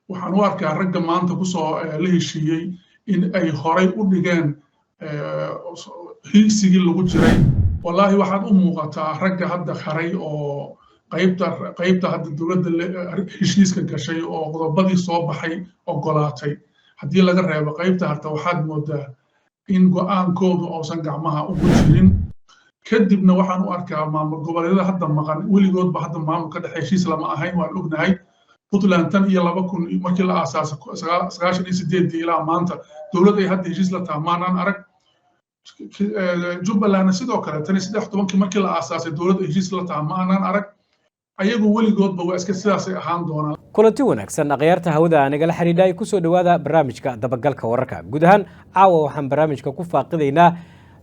waxaan u arkaa ragga maanta kusoo la heshiiyey in ay horay u dhigeen higsigii lagu jiray. Wallaahi waxaad u muuqataa ragga hadda haray oo qaybta hadda dowladda heshiiska gashay oo qodobadii soo baxay ogolaatay. haddii laga reebo qaybta harta waxaad moodaa in go'aankoodu uusan gacmaha ugu jirin. kadibna waxaan u arkaa maamul goboleedyada hadda maqan weligoodba hadda maamul ka dhex heshiis lama ahayn waan ognahay. Puntland tan iyo 2000 markii la aasaasay 98 ilaa maanta dowladda ay hadda heshiis la tahay maanaan arag. Jubbaland sidoo kale tan 13 markii la aasaasay dowladda heshiis la tahay maanaan arag. ayagu weligoodba waa iska sidaas ay ahaan doonaan. kulanti wanaagsan akhyaarta hawada anigala xiriidhay ku soo dhawaada barnaamijka dabagalka wararka. guud ahaan caawa waxaan barnaamijka ku faaqidaynaa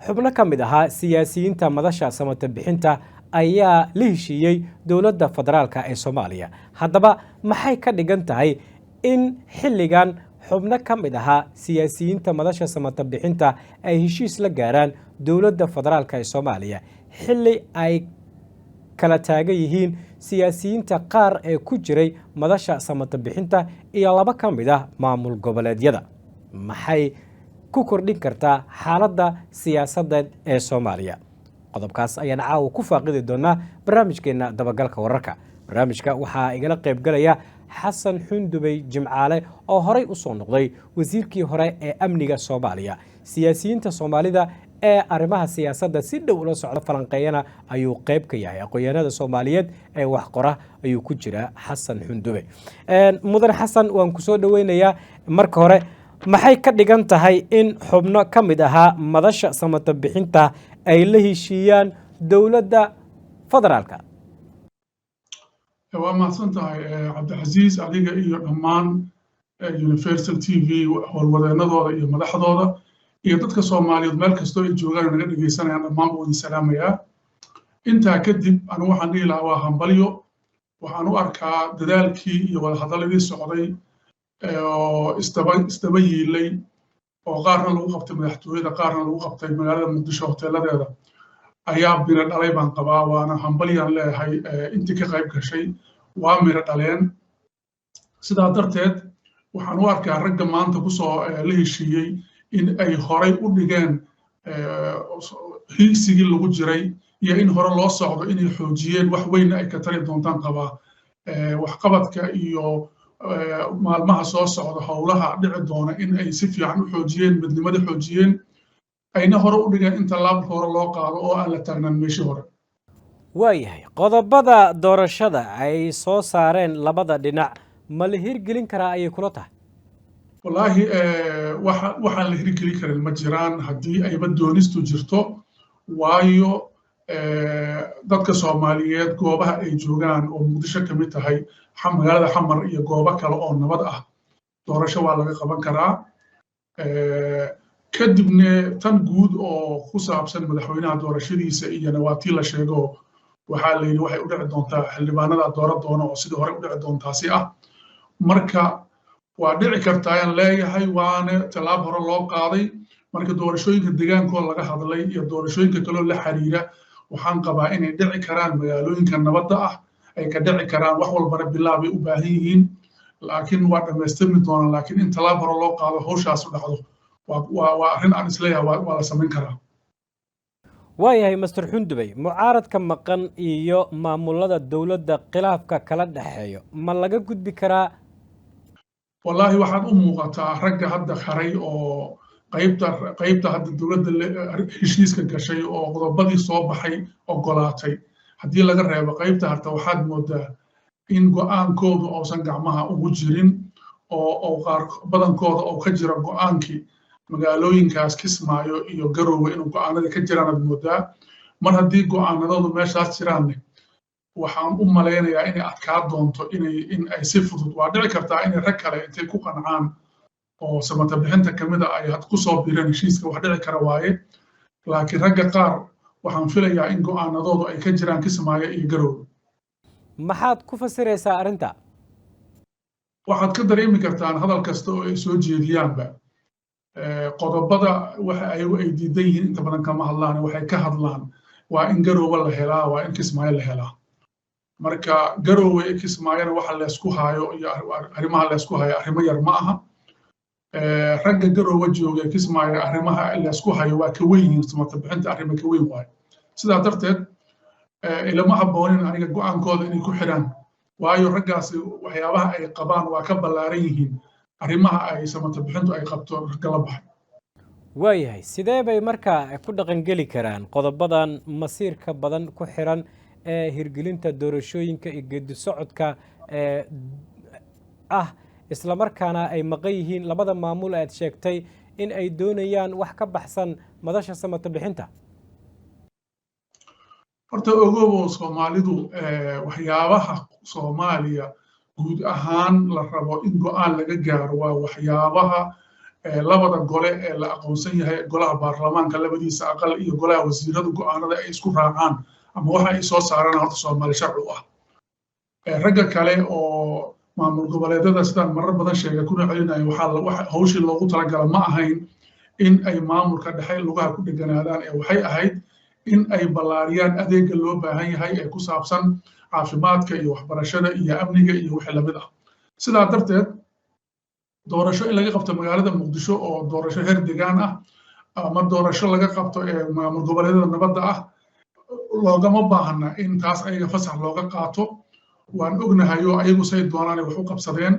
xubno ka mid ahaa siyaasiyiinta madasha samata bixinta ayaa la heshiiyey dowladda federaalka ee Soomaaliya. haddaba maxay ka dhigan tahay in xilligan xubno ka mid ahaa siyaasiyiinta madasha samata bixinta ay heshiis la gaaraan dowladda federaalka ee Soomaaliya xilli ay kala taagan yihiin siyaasiyiinta qaar ee ku jiray madasha samata bixinta iyo laba ka mid ah maamul goboleedyada? maxay ku kordhin kartaa xaaladda siyaasadeed ee Soomaaliya? qodobkaas ayaan caawa ku faaqidi doonaa barnaamijkeena dabagalka wararka. barnaamijka waxaa igala qayb galaya xasan xundubey jimcaale oo horey u soo noqday wasiirkii hore ee amniga Soomaaliya. siyaasiyiinta Soomaalida ee arrimaha siyaasadda si dhow ula socda falanqeeyana ayuu qayb ka yahay. aqoonyahanada Soomaaliyeed ee wax qora ayuu ku jira xasan xundubey. mudan xasan waan ku soo dhaweynayaa. marka hore maxay ka dhigan tahay in xubno ka mid ahaa madasha samata bixinta ay la heshiiyaan dowladda federaalka? waa mahadsan tahay cabdicasiis adiga iyo dhammaan Universal TV howlwadeenadooda iyo madaxdooda iyo dadka Soomaaliyeed meel kastoo ay joogaan naga dhageysanayaan dhammaan waan salaamayaa. intaa kadib anigu waxaan dhihi lahaa waa hambalyo. waxaan u arkaa dadaalkii iyo wada hadaladii socday oo istaba yiilay oo qaarna lagu qabtay madaxtooyada qaarna lagu qabtay magaalada Muqdisho hoteeladeeda ayaa bira dhalay baan qabaa. waana hambalyaan leeyahay intii ka qayb gashay waa mira dhaleen. sidaa darteed waxaan u arkaa ragga maanta kusoo la heshiiyey in ay horay u dhigeen higsigii lagu jiray iyo in hore loo socdo inay xoojiyeen wax weyn ay ka tari doontaan qabaa. waxqabadka iyo maalmaha soo socda howlaha dhici doona in ay si fiican u xoojiyeen midnimada xoojiyeen ayna hore u dhigeen in tallaabka hore loo qaado oo aan la taagnaan meeshii hore. waayahay qodobada doorashada ay soo saareen labada dhinac ma la hirgelin karaa ayay kula tahay? wallaahi waxaan la hirgelin karin ma jiraan haddii ayba doonistu jirto. waayo dadka Soomaaliyeed goobaha ay joogaan oo Muqdisho ka mid tahay magaalada Xamar iyo goobo kale oo nabad ah doorasho waa laga qaban karaa. kadibna tan guud oo ku saabsan madaxweynaha doorashadiisa iyana waa tii la sheego waxaa la yidhi waxay u dhici doontaa xildhibaanada doora doona oo sidii hore u dhici doontaasi ah. marka waa dhici kartaa aan leeyahay waana tallaab hore loo qaaday. marka doorashooyinka deegaankooda laga hadlay iyo doorashooyinka kaloo la xiriira waxaan qabaa inay dhici karaan magaalooyinka nabadda ah ay ka dhici karaan. wax walbana bilaabay u baahan yihiin laakiin waa dhammaystirmi doonaan. laakiin in tallaab hore loo qaado hawshaas u dhacdo waa arrin aan isleeyahay waa la samayn karaa. waayahay master xundubey, mucaaradka maqan iyo maamulada dowladda khilaafka kala dhexeeyo ma laga gudbi karaa? wallaahi waxaad u muuqataa ragga hadda haray oo qaybta hadda dowladda heshiiska gashay oo qodobadii soo baxay ogolaatay. haddii laga reebo qaybta harta waxaad moodaa in go'aankoodu uusan gacmaha ugu jirin oo qaar badankooda oo ka jira go'aankii magaalooyinkaas Kismaayo iyo Garowe inuu go'aanada ka jiraan aad moodaa. mar haddii go'aanadoodu meeshaas jiraanne waxaan u malaynayaa inay adkaa doonto in ay si fudud waa dhici kartaa inay rag kale intay ku qancaan oo samata bixinta ka mid ah ay ku soo biireen heshiiska wax dhici kara waaye. laakiin ragga qaar waxaan filayaa in go'aanadoodu ay ka jiraan Kismaayo iyo Garowe. maxaad ku fasiraysaa arrinta? waxaad ka dareemi kartaan hadal kasta oo ay soo jeediyaanba qodobada waxa ay diidan yihiin inta badan kama hadlaan. waxay ka hadlaan waa in Garowe la helaa waa in Kismaayo la helaa. marka Garowe Kismaayana waxa la isku hayo iyo arrimaha la isku hayo arrimo yar ma aha ragga Garowe jooga Kismaayo arrimaha la isku hayo waa ka weyn samata bixinta arrimo ka weyn waay sidaa darteed ilama haboonin aniga go'aankooda inay ku xiraan waayo raggaasi waxyaabaha ay qabaan waa ka ballaaran yihiin arrimaha ay samata bixintu ay qabto ragga la baxay waayahay sidee bay markaa ku dhaqangeli karaan qodobadan masiirka badan ku xiran ee hirgelinta doorashooyinka iyo geedi socodka isla markaana ay maqan yihiin labada maamul aad sheegtay in ay doonayaan wax ka baxsan madasha samata bixinta horta ogow Soomaalidu waxyaabaha Soomaaliya guud ahaan la rabo in go'aan laga gaaro waa waxyaabaha labada gole ee la aqoonsan yahay golaha baarlamaanka labadiisa aqal iyo golaha wasiiradu go'aanada ay isku raacaan ama waxa ay soo saaraan horta Soomaali sharci u ah ragga kale oo maamul goboleedyada sidaan marar badan sheegay kuna celinayo waxa hawshii loogu talagalay ma ahayn in ay maamulka dhexe lugaha ku dheganaadaan ee waxay ahayd in ay ballaariyaan adeegga loo baahan yahay ee ku saabsan caafimaadka iyo waxbarashada iyo amniga iyo wixii lamid ah sidaa darteed doorasho in laga qabto magaalada Muqdisho oo doorasho heer deegaan ah ama doorasho laga qabto ee maamul goboleedyada nabadda ah loogama baahna in taas ayaga fasax looga qaato waan ognahay oo ayagu say doonaan wax u qabsadeen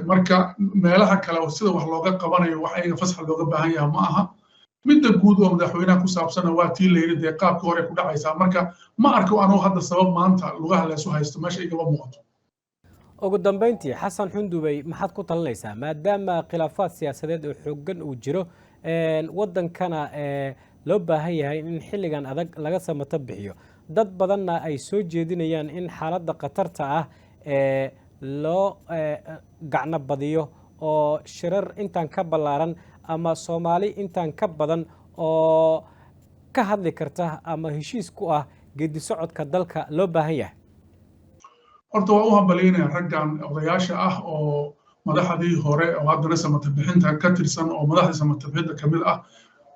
marka meelaha kale sida wax looga qabanayo wax ayaga fasax looga baahan yahay ma aha midda guud oo madaxweynaha ku saabsan waa tii la yiri qaabka hore ku dhacaysa marka ma arko anoo hadda sabab maanta lugaha la isu haysto meesha igaba muuqato ugu dambeyntii xasan xundubay maxaad ku talinaysaa maadaama khilaafaad siyaasadeed oo xooggan uu jiro wadankana loo baahan yahay in xilligan adag laga samata bixiyo dad badanna ay soo jeedinayaan in xaaladda khatarta ah loo gacno badiyo oo shirar intaan ka ballaaran ama Soomaali intaan ka badan oo ka hadli karta ama heshiis ku ah geedi socodka dalka loo baahan yahay horta waa u hambalyeynaya raggan odayaasha ah oo madaxdii hore oo haddana samata bixinta ka tirsan oo madaxda samata bixinta kamid ah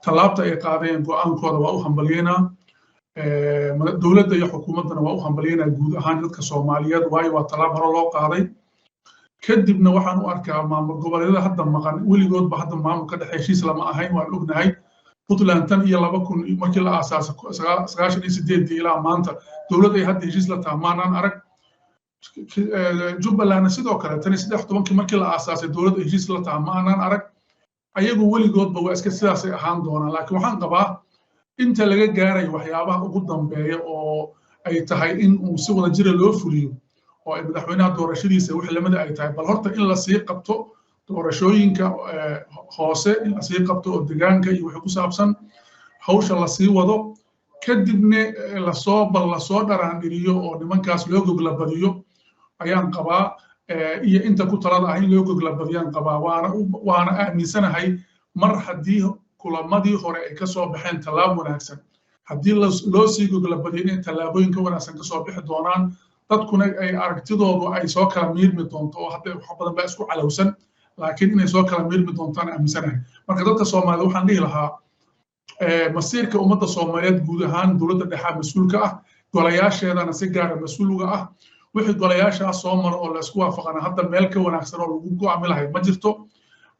talaabta ay qaadeen go'aankooda waa u hambalyeynaa dowladda iyo xukuumaddana waa u hambalyeynaa guud ahaan dadka Soomaaliyeed waayo waa talaab hore loo qaaday kadibna waxaan u arkaa maamul goboleedyada hadda maqan weligoodba hadda maamulka dhexe heshiis lama ahayn waan ognahay Puntland tan iyo 2000 markii la aasaasay 98 ilaa maanta dowladda ay hadda heshiis la taamaan arag Jubbaland sidoo kale tan 13 markii la aasaasay dowladda heshiis la taamaan arag ayagu weligoodba waa iska sidaas ay ahaan doonaan laakiin waxaan qabaa inta laga gaaray waxyaabaha ugu dambeeya oo ay tahay in uu si wada jira loo fuliyo oo ay madaxweynaha doorashadiisa wixii lamida ay tahay bal horta in la sii qabto doorashooyinka hoose in la sii qabto oo deegaanka iyo wixii ku saabsan hawsha la sii wado kadibna lasoo dharaandhiriyo oo nimankaas loo goglabadiyo ayaan qabaa iyo inta ku talada ah in loo goglabadiyaan qabaa waana aaminsanahay mar haddii kulamadii hore ay kasoo baxeen tallaab wanaagsan haddii loo sii goglabadiyo inay tallaabooyinka wanaagsan kasoo bixi doonaan dadkuna ay aragtidoodu ay soo kala miirmi doonto oo hadda wax badan baa isku calowsan laakiin inay soo kala miirmi doontaan aaminsanahay marka dadka Soomaaliyeed waxaan dhihi lahaa masiirka ummadda Soomaaliyeed guud ahaan dowladda dhexe mas'uulka ah golayaasheedana si gaar ah mas'uulga ah wixii golayaashaas soo maro oo la isku waafaqana hadda meel ka wanaagsan oo lagu go'aami lahayd ma jirto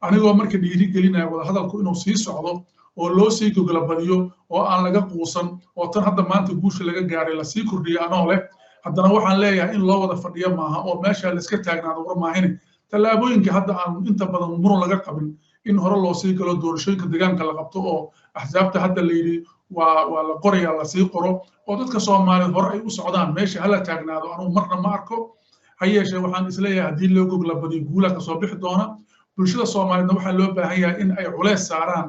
anigoo marka dhiirigelinaya wada hadalku inuu sii socdo oo loo sii goglabadiyo oo aan laga quusan oo tan hadda maanta guusha laga gaaray la sii kordhiyo anoo leh haddana waxaan leeyahay in loo wada fadhiyo maaha oo meesha la iska taagnaado war maahine tallaabooyinka hadda aan inta badan muran laga qabin in hore loo sii galo doorashooyinka deegaanka la qabto oo axsaabta hadda la yidhi waa la qorayaa la sii qoro oo dadka Soomaaliyeed hore ay u socdaan meesha hala taagnaado anugu marna ma arko ha yeeshee waxaan isleeyahay haddii loo goglabadiyo guulaha kasoo bixi doona bulshada Soomaaliyeedna waxaa loo baahan yahay in ay culays saaraan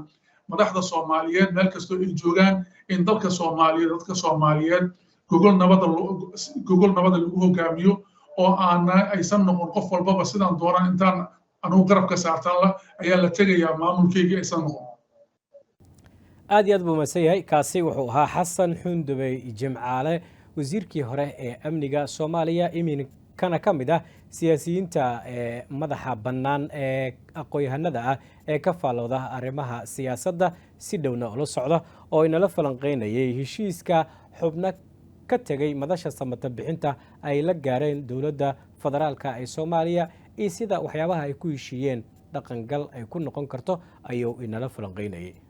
madaxda Soomaaliyeed meel kastoo ay joogaan in dadka Soomaaliyeed gogol nabada lagu hogaamiyo oo aysan noqon qof walbaba sidaan doonaan intaan anugu garabka saartaan ayaa la tegayaa maamulkeyga aysan noqon aad iyo aad buu mahadsan yahay kaasi wuxuu ahaa xasan xundubey jimcaale wasiirkii hore ee amniga Soomaaliya iminkana ka mid ah siyaasiyiinta madaxa bannaan ee aqoon-yahanada ah ee ka faalooda arrimaha siyaasadda si dhowna ula socda oo inala falanqeynayay heshiiska xubno ka tegay madasha samata bixinta ay la gaareen dowladda federaalka ee Soomaaliya iyo sida waxyaabaha ay ku heshiiyeen dhaqangal ay ku noqon karto ayuu inala falanqeynayay.